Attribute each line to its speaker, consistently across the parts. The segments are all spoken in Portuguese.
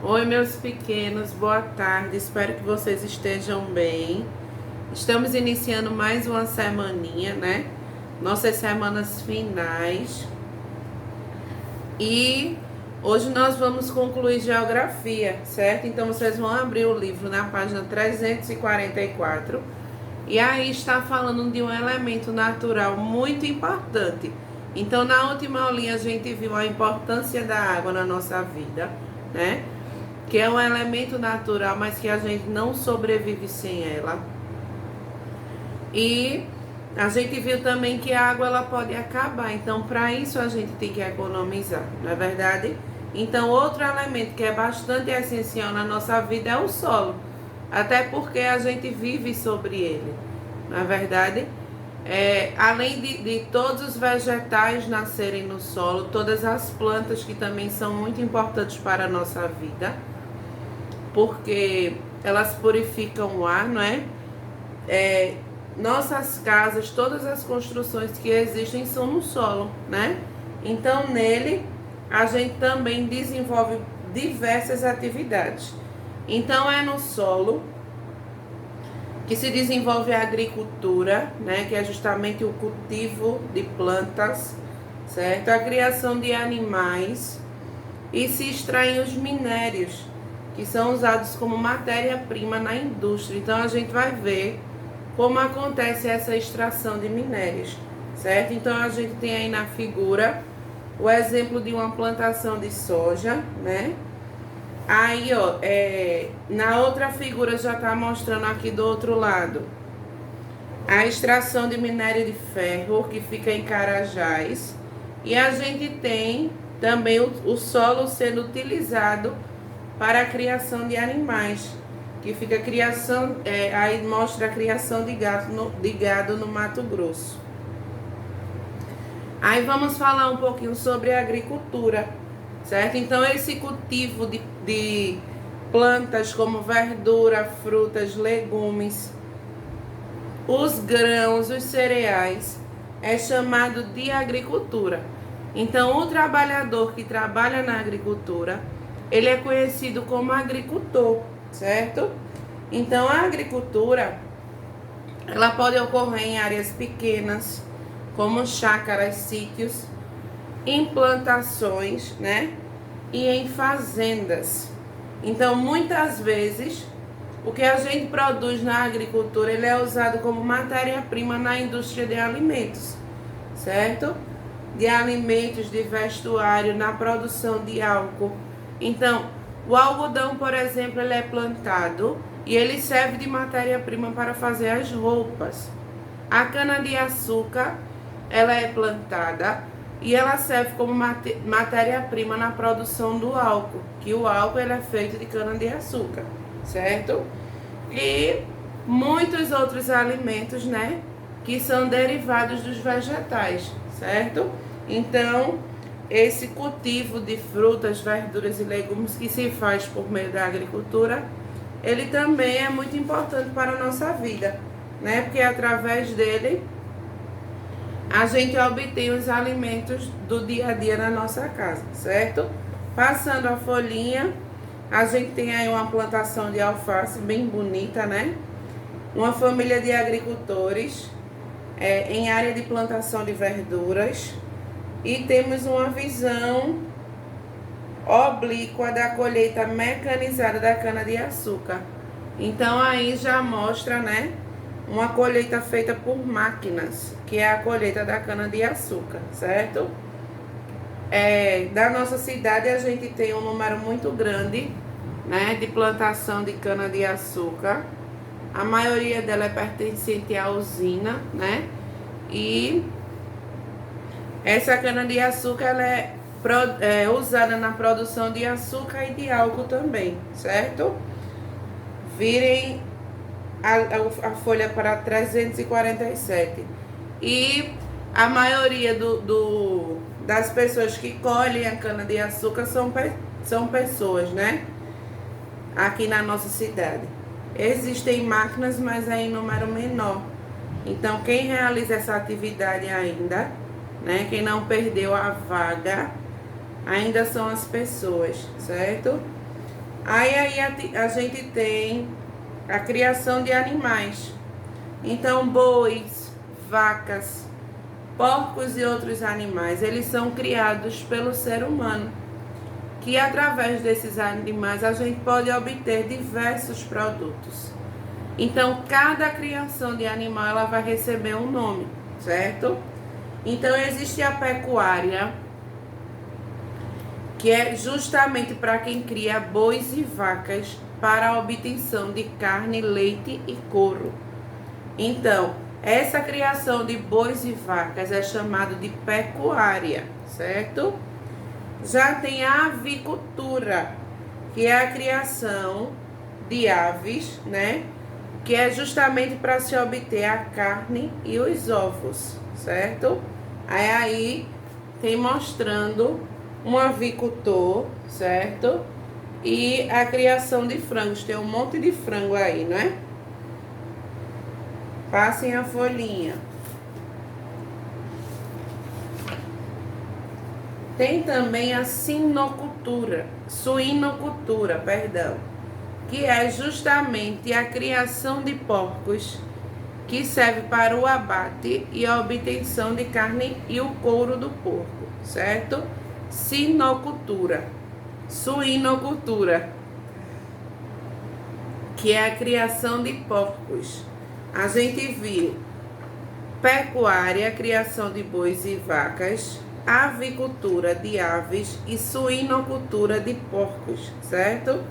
Speaker 1: Oi, meus pequenos, boa tarde. Espero que vocês estejam bem. Estamos iniciando mais uma semaninha, né? Nossas semanas finais. E hoje nós vamos concluir geografia, certo? Então vocês vão abrir o livro na página 344. E aí está falando de um elemento natural muito importante. Então, na última aulinha a gente viu a importância da água na nossa vida, né? Que é um elemento natural, mas que a gente não sobrevive sem ela. E a gente viu também que a água ela pode acabar, então para isso a gente tem que economizar, não é verdade? Então outro elemento que é bastante essencial na nossa vida é o solo, até porque a gente vive sobre ele, não é verdade? Além de todos os vegetais nascerem no solo, todas as plantas que também são muito importantes para a nossa vida, porque elas purificam o ar, não é? Nossas casas, todas as construções que existem são no solo, né? Então, nele, a gente também desenvolve diversas atividades. Então, é no solo que se desenvolve a agricultura, né? Que é justamente o cultivo de plantas, certo? A criação de animais e se extraem os minérios, que são usados como matéria-prima na indústria. Então, a gente vai ver como acontece essa extração de minérios, certo? Então, a gente tem aí na figura o exemplo de uma plantação de soja, né? Aí, ó, na outra figura já tá mostrando aqui do outro lado a extração de minério de ferro, que fica em Carajás. E a gente tem também o solo sendo utilizado para a criação de animais, que fica a criação, aí mostra a criação de gado no Mato Grosso. Aí vamos falar um pouquinho sobre a agricultura, certo? Então esse cultivo de plantas como verdura, frutas, legumes, os grãos, os cereais, é chamado de agricultura. Então o trabalhador que trabalha na agricultura, ele é conhecido como agricultor, certo? Então a agricultura, ela pode ocorrer em áreas pequenas, como chácaras, sítios, em plantações, né? E em fazendas. Então muitas vezes o que a gente produz na agricultura, ele é usado como matéria-prima na indústria de alimentos, certo? De alimentos, de vestuário, na produção de álcool. Então, o algodão, por exemplo, ele é plantado e ele serve de matéria-prima para fazer as roupas. A cana-de-açúcar, ela é plantada e ela serve como matéria-prima na produção do álcool, que o álcool ele é feito de cana-de-açúcar, certo? E muitos outros alimentos, né, que são derivados dos vegetais, certo? Então, esse cultivo de frutas, verduras e legumes que se faz por meio da agricultura, ele também é muito importante para a nossa vida, né? Porque através dele a gente obtém os alimentos do dia a dia na nossa casa, certo? Passando a folhinha, a gente tem aí uma plantação de alface bem bonita, né? Uma família de agricultores em área de plantação de verduras. E temos uma visão oblíqua da colheita mecanizada da cana-de-açúcar. Então aí já mostra, né, uma colheita feita por máquinas, que é a colheita da cana-de-açúcar, certo? Da nossa cidade a gente tem um número muito grande, né, de plantação de cana-de-açúcar. A maioria dela é pertencente à usina, né? E essa cana-de-açúcar ela é usada na produção de açúcar e de álcool também, certo? Virem a folha para 347. E a maioria das pessoas que colhem a cana-de-açúcar são pessoas, né? Aqui na nossa cidade. Existem máquinas, mas é em número menor. Então, quem realiza essa atividade ainda, né, quem não perdeu a vaga, ainda são as pessoas, certo? Aí a gente tem a criação de animais. Então, bois, vacas, porcos e outros animais, eles são criados pelo ser humano, que através desses animais a gente pode obter diversos produtos. Então, cada criação de animal ela vai receber um nome, certo? Então, existe a pecuária, que é justamente para quem cria bois e vacas para a obtenção de carne, leite e couro. Então, essa criação de bois e vacas é chamada de pecuária, certo? Já tem a avicultura, que é a criação de aves, né? Que é justamente para se obter a carne e os ovos, certo? Aí tem mostrando um avicultor, certo? E a criação de frangos. Tem um monte de frango aí, não é? Passem a folhinha. Tem também a suinocultura, que é justamente a criação de porcos, que serve para o abate e a obtenção de carne e o couro do porco, certo? Suinocultura, que é a criação de porcos. A gente viu pecuária, criação de bois e vacas, avicultura de aves e suinocultura de porcos, certo?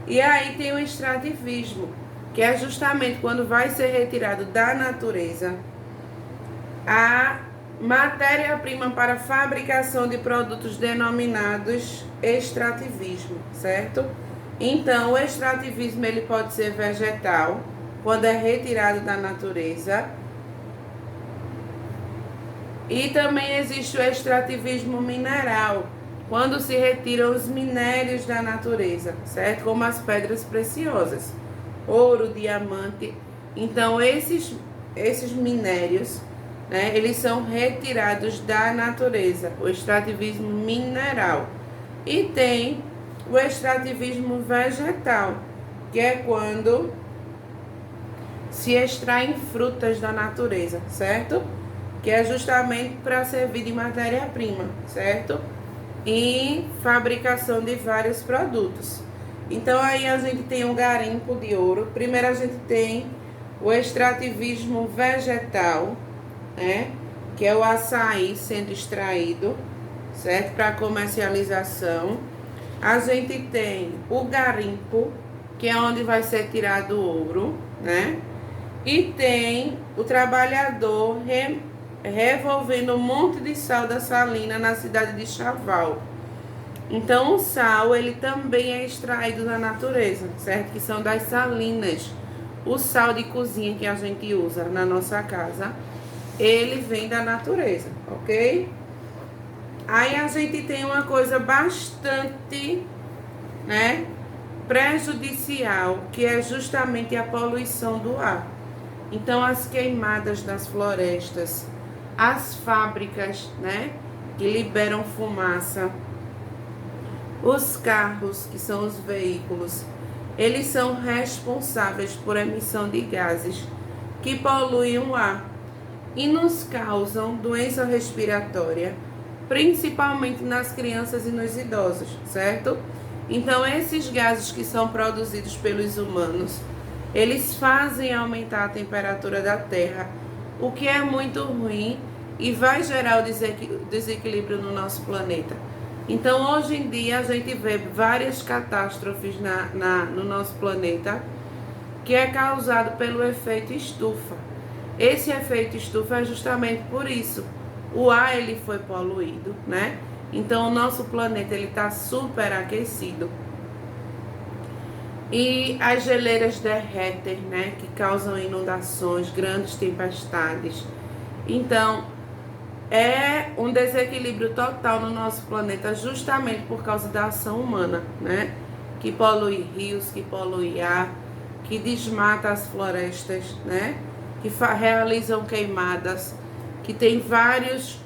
Speaker 1: E aí tem o extrativismo, que é justamente quando vai ser retirado da natureza a matéria-prima para fabricação de produtos denominados extrativismo, certo? Então, o extrativismo ele pode ser vegetal, quando é retirado da natureza. E também existe o extrativismo mineral, quando se retiram os minérios da natureza, certo? Como as pedras preciosas, ouro, diamante. Então, esses minérios, né, eles são retirados da natureza, o extrativismo mineral. E tem o extrativismo vegetal, que é quando se extraem frutas da natureza, certo? Que é justamente para servir de matéria-prima, certo? E fabricação de vários produtos. Então aí a gente tem um garimpo de ouro. Primeiro a gente tem o extrativismo vegetal, né? Que é o açaí sendo extraído, certo? Para comercialização. A gente tem o garimpo, que é onde vai ser tirado o ouro, né? E tem o trabalhador revolvendo um monte de sal da salina na cidade de Chaval. Então o sal ele também é extraído da natureza, certo? Que são das salinas. O sal de cozinha que a gente usa na nossa casa, ele vem da natureza, ok? Aí a gente tem uma coisa bastante, né, prejudicial, que é justamente a poluição do ar. Então as queimadas das florestas, as fábricas, né, que liberam fumaça, os carros, que são os veículos, eles são responsáveis por emissão de gases que poluem o ar e nos causam doença respiratória, principalmente nas crianças e nos idosos, certo? Então esses gases que são produzidos pelos humanos, eles fazem aumentar a temperatura da Terra, o que é muito ruim e vai gerar o desequilíbrio no nosso planeta. Então, hoje em dia, a gente vê várias catástrofes no nosso planeta, que é causado pelo efeito estufa. Esse efeito estufa é justamente por isso. O ar ele foi poluído, né? Então, o nosso planeta ele está super aquecido. E as geleiras derretem, né? Que causam inundações, grandes tempestades. Então, é um desequilíbrio total no nosso planeta, justamente por causa da ação humana, né? Que polui rios, que polui ar, que desmata as florestas, né? Que realizam queimadas, que tem vários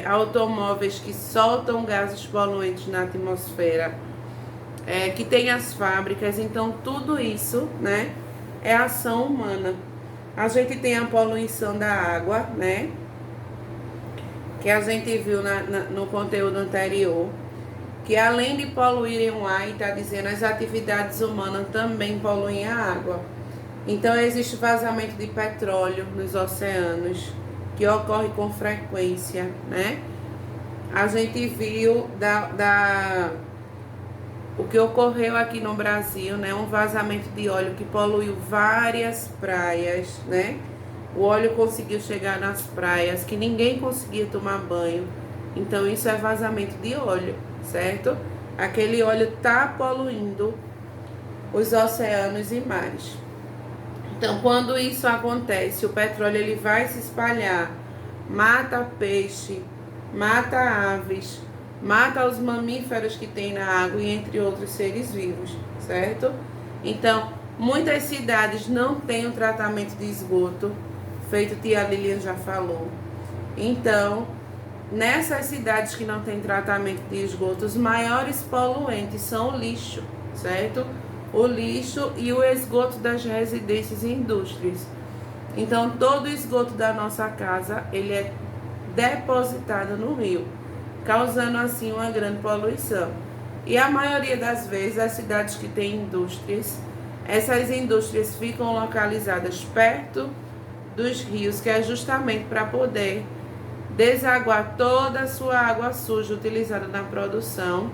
Speaker 1: automóveis que soltam gases poluentes na atmosfera. que tem as fábricas. Então tudo isso, né, é ação humana. A gente tem a poluição da água, né, que a gente viu no conteúdo anterior, que além de poluírem o ar, e está dizendo, as atividades humanas também poluem a água. Então existe vazamento de petróleo nos oceanos, que ocorre com frequência, né? A gente viu o que ocorreu aqui no Brasil, né? Um vazamento de óleo que poluiu várias praias, né? O óleo conseguiu chegar nas praias que ninguém conseguia tomar banho. Então isso é vazamento de óleo, certo? Aquele óleo tá poluindo os oceanos e mares. Então, quando isso acontece, o petróleo ele vai se espalhar, mata peixe, mata aves, mata os mamíferos que tem na água e entre outros seres vivos, certo? Então, muitas cidades não têm um tratamento de esgoto, feito tia Lilian já falou. Então, nessas cidades que não tem tratamento de esgoto, os maiores poluentes são o lixo, certo? O lixo e o esgoto das residências e indústrias. Então, todo o esgoto da nossa casa, ele é depositado no rio, causando assim uma grande poluição. E a maioria das vezes, as cidades que têm indústrias, essas indústrias ficam localizadas perto dos rios, que é justamente para poder desaguar toda a sua água suja utilizada na produção.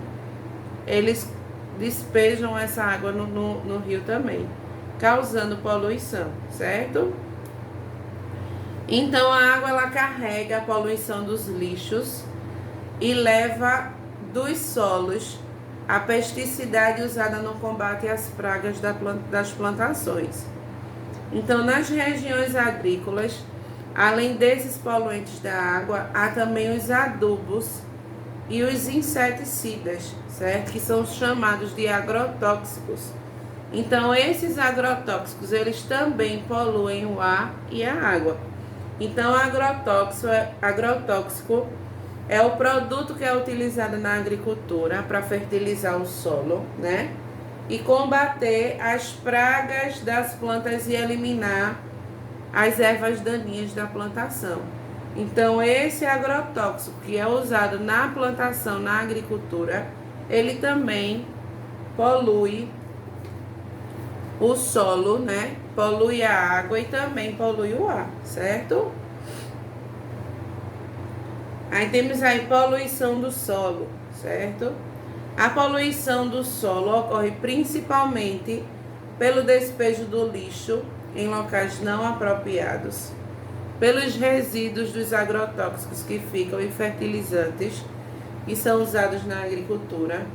Speaker 1: Eles despejam essa água no rio também, causando poluição, certo? Então a água ela carrega a poluição dos lixos e leva dos solos a pesticidade usada no combate às pragas das plantações. Então nas regiões agrícolas, além desses poluentes da água, há também os adubos e os inseticidas, certo? Que são chamados de agrotóxicos. Então, esses agrotóxicos, eles também poluem o ar e a água. Então, agrotóxico é o produto que é utilizado na agricultura para fertilizar o solo, né? E combater as pragas das plantas e eliminar as ervas daninhas da plantação. Então, esse agrotóxico que é usado na plantação, na agricultura, ele também polui o solo, né? Polui a água e também polui o ar, certo? Aí temos aí poluição do solo, certo? A poluição do solo ocorre principalmente pelo despejo do lixo em locais não apropriados, pelos resíduos dos agrotóxicos que ficam em fertilizantes que são usados na agricultura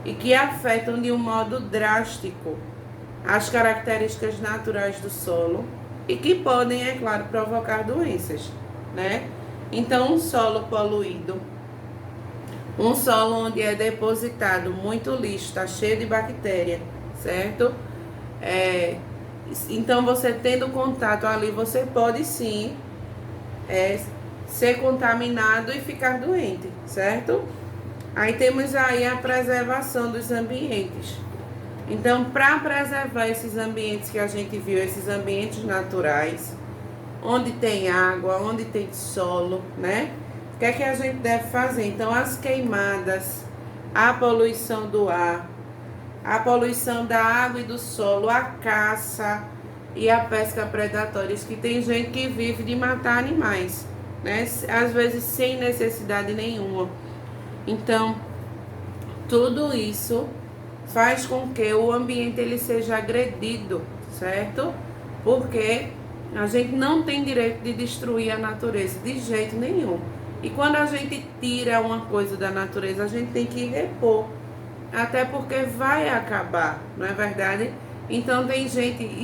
Speaker 1: e que afetam de um modo drástico as características naturais do solo e que podem, é claro, provocar doenças, né? Então, um solo poluído, um solo onde é depositado muito lixo, está cheio de bactéria, certo? Então, você tendo contato ali, você pode sim ser contaminado e ficar doente, certo? Aí temos aí a preservação dos ambientes. Então, para preservar esses ambientes que a gente viu, esses ambientes naturais, onde tem água, onde tem solo, né? O que é que a gente deve fazer? Então, as queimadas, a poluição do ar, a poluição da água e do solo, a caça e a pesca predatória, que tem gente que vive de matar animais, né? Às vezes sem necessidade nenhuma. Então, tudo isso faz com que o ambiente ele seja agredido, certo? Porque a gente não tem direito de destruir a natureza de jeito nenhum. E quando a gente tira uma coisa da natureza, a gente tem que repor. Até porque vai acabar, não é verdade? Então tem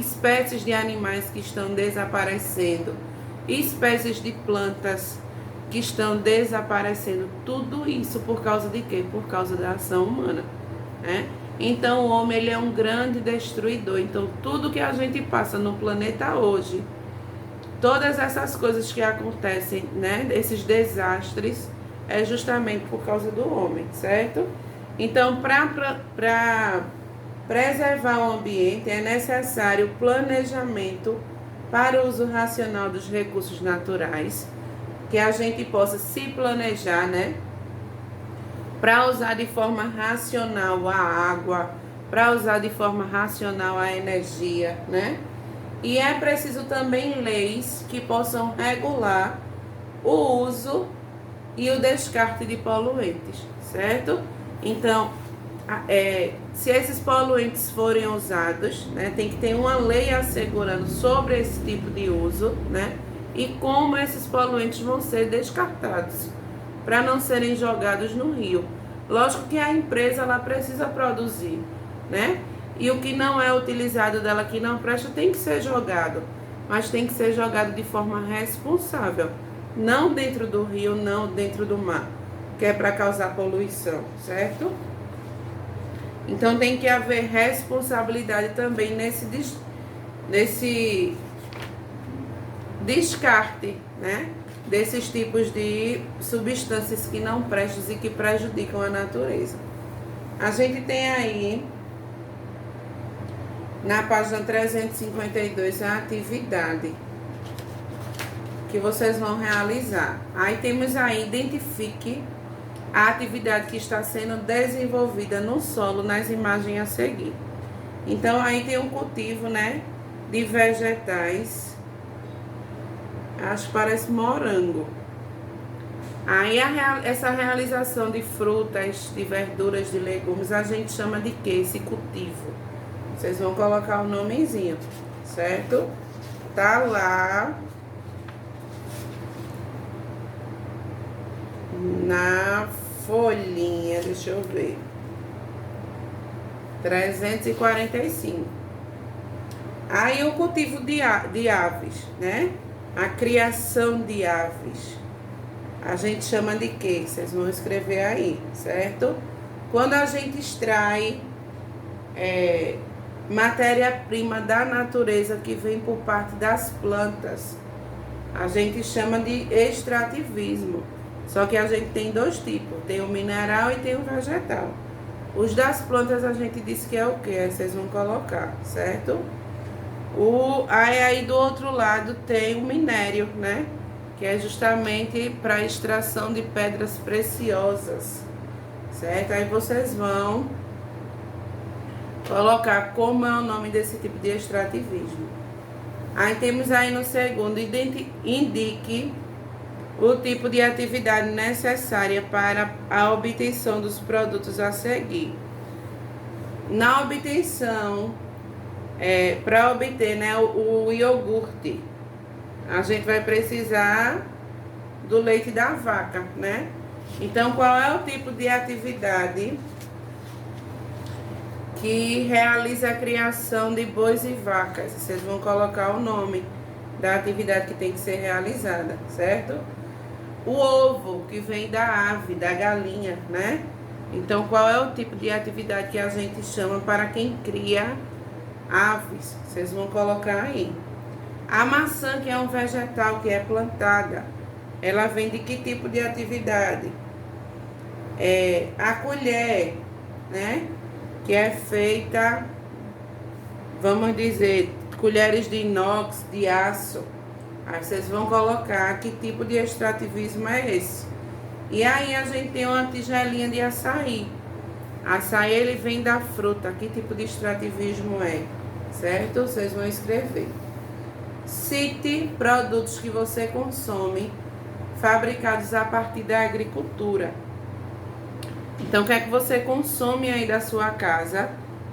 Speaker 1: espécies de animais que estão desaparecendo, espécies de plantas que estão desaparecendo. Tudo isso por causa de quê? Por causa da ação humana, né? Então o homem ele é um grande destruidor. Então tudo que a gente passa no planeta hoje, todas essas coisas que acontecem, né? Esses desastres, é justamente por causa do homem, certo? Então, para preservar o ambiente, é necessário planejamento para o uso racional dos recursos naturais, que a gente possa se planejar, né? Para usar de forma racional a água, para usar de forma racional a energia, né? E é preciso também leis que possam regular o uso e o descarte de poluentes, certo? Então, se esses poluentes forem usados, né, tem que ter uma lei assegurando sobre esse tipo de uso, né, e como esses poluentes vão ser descartados, para não serem jogados no rio. Lógico que a empresa ela precisa produzir, né, e o que não é utilizado dela, que não presta, tem que ser jogado, mas tem que ser jogado de forma responsável, não dentro do rio, não dentro do mar, que é para causar poluição, certo? Então tem que haver responsabilidade também nesse descarte, né? Desses tipos de substâncias que não prestam e que prejudicam a natureza. A gente tem aí, na página 352, a atividade que vocês vão realizar. Aí temos aí, identifique a atividade que está sendo desenvolvida no solo nas imagens a seguir. Então, aí tem um cultivo, né, de vegetais. Acho que parece morango. Aí, essa realização de frutas, de verduras, de legumes, a gente chama de quê? Esse cultivo. Vocês vão colocar o nomezinho, certo? Tá lá na folhinha, deixa eu ver, 345. Aí o cultivo de aves, né? A criação de aves. A gente chama de quê? Vocês vão escrever aí, certo? Quando a gente extrai matéria-prima da natureza que vem por parte das plantas, a gente chama de extrativismo. Só que a gente tem dois tipos, tem o mineral e tem o vegetal. Os das plantas a gente disse que é o quê? Aí vocês vão colocar, certo? Aí do outro lado tem o minério, né? Que é justamente para extração de pedras preciosas, certo? Aí vocês vão colocar como é o nome desse tipo de extrativismo. Aí temos aí no segundo, indique o tipo de atividade necessária para a obtenção dos produtos a seguir. Na obtenção, para obter, né, o iogurte, a gente vai precisar do leite da vaca, né? Então, qual é o tipo de atividade que realiza a criação de bois e vacas? Vocês vão colocar o nome da atividade que tem que ser realizada, certo? O ovo, que vem da ave, da galinha, né? Então, qual é o tipo de atividade que a gente chama para quem cria aves? Vocês vão colocar aí. A maçã, que é um vegetal que é plantada, ela vem de que tipo de atividade? A colher, né? Que é feita, vamos dizer, colheres de inox, de aço. Aí vocês vão colocar que tipo de extrativismo é esse. E aí a gente tem uma tigelinha de açaí. Açaí, ele vem da fruta. Que tipo de extrativismo é? Certo? Vocês vão escrever. Cite produtos que você consome fabricados a partir da agricultura. Então, o que é que você consome aí da sua casa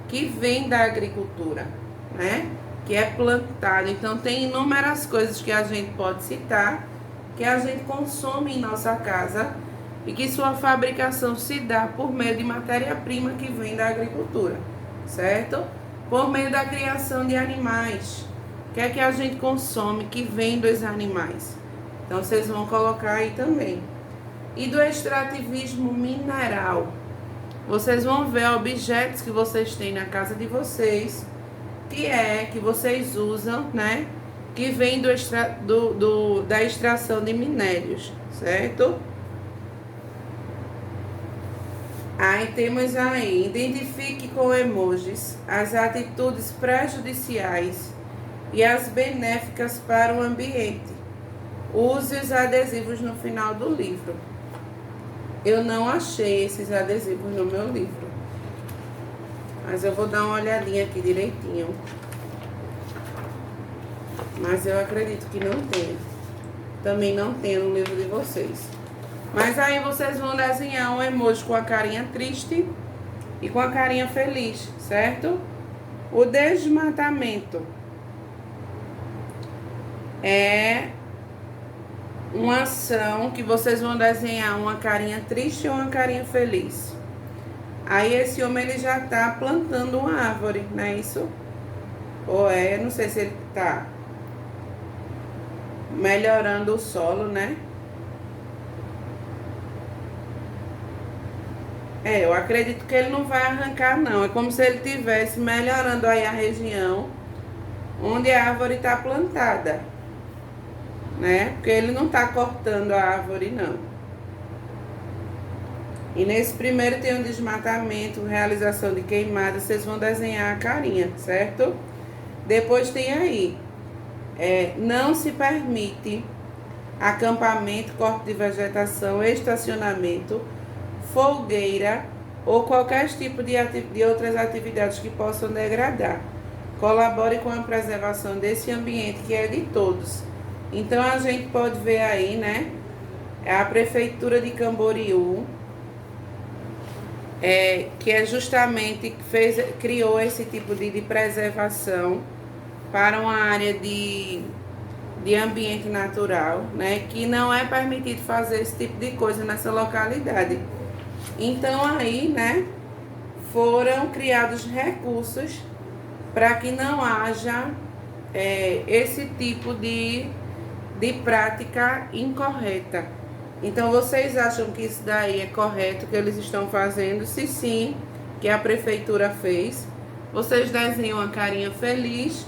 Speaker 1: que vem da agricultura, né? Que é plantado. Então, tem inúmeras coisas que a gente pode citar, que a gente consome em nossa casa e que sua fabricação se dá por meio de matéria-prima que vem da agricultura, certo? Por meio da criação de animais. O que é que a gente consome que vem dos animais? Então, vocês vão colocar aí também. E do extrativismo mineral. Vocês vão ver objetos que vocês têm na casa de vocês, que vocês usam, né? Que vem da extração de minérios, certo? Aí temos aí, identifique com emojis as atitudes prejudiciais e as benéficas para o ambiente. Use os adesivos no final do livro. Eu não achei esses adesivos no meu livro, mas eu vou dar uma olhadinha aqui direitinho. Mas eu acredito que não tem. Também não tem no livro de vocês. Mas aí vocês vão desenhar um emoji com a carinha triste e com a carinha feliz, certo? O desmatamento é uma ação que vocês vão desenhar uma carinha triste ou uma carinha feliz. Aí esse homem ele já tá plantando uma árvore, não é isso? Ou é, não sei se ele tá melhorando o solo, né? Eu acredito que ele não vai arrancar, não. É como se ele estivesse melhorando aí a região onde a árvore está plantada, né? Porque ele não está cortando a árvore, não. E nesse primeiro tem um desmatamento, realização de queimada. Vocês vão desenhar a carinha, certo? Depois tem aí, não se permite acampamento, corte de vegetação, estacionamento, folgueira ou qualquer tipo de outras atividades que possam degradar. Colabore com a preservação desse ambiente que é de todos. Então a gente pode ver aí, né? A Prefeitura de Camboriú, que é justamente criou esse tipo de preservação para uma área de ambiente natural, né? Que não é permitido fazer esse tipo de coisa nessa localidade. Então aí, né, foram criados recursos para que não haja esse tipo de prática incorreta. Então vocês acham que isso daí é correto, que eles estão fazendo? Se sim, que a prefeitura fez, vocês desenham a carinha feliz,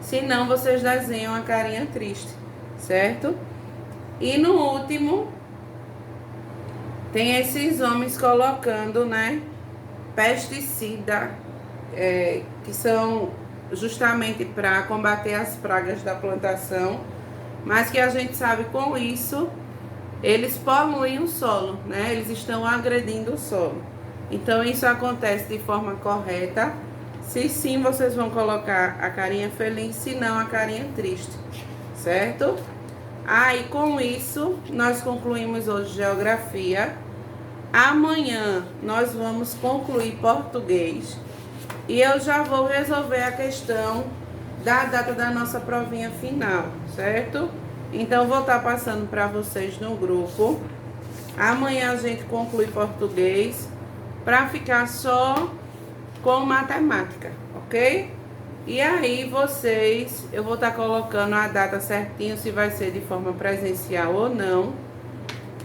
Speaker 1: se não, vocês desenham a carinha triste, certo? E no último, tem esses homens colocando, né, pesticida, que são justamente para combater as pragas da plantação, mas que a gente sabe com isso, eles poluem o solo, né? Eles estão agredindo o solo. Então isso acontece de forma correta. Se sim, vocês vão colocar a carinha feliz, se não, a carinha triste, certo? E com isso, nós concluímos hoje geografia. Amanhã nós vamos concluir português. E eu já vou resolver a questão da data da nossa provinha final, certo? Então, vou estar passando para vocês no grupo. Amanhã a gente conclui português para ficar só com matemática, ok? E aí eu vou estar colocando a data certinho, se vai ser de forma presencial ou não.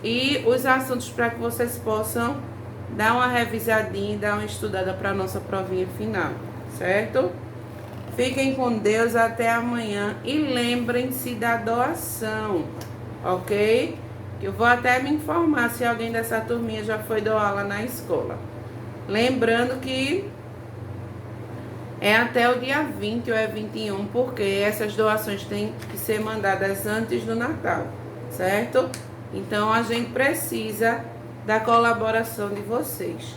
Speaker 1: E os assuntos para que vocês possam dar uma revisadinha e dar uma estudada para a nossa provinha final, certo? Fiquem com Deus, até amanhã. E lembrem-se da doação, ok? Eu vou até me informar se alguém dessa turminha já foi doar lá na escola. Lembrando que é até o dia 20 ou 21, porque essas doações têm que ser mandadas antes do Natal, certo? Então a gente precisa da colaboração de vocês.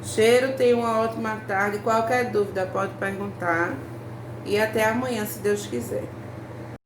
Speaker 1: Cheiro, tenha uma ótima tarde. Qualquer dúvida pode perguntar. E até amanhã, se Deus quiser.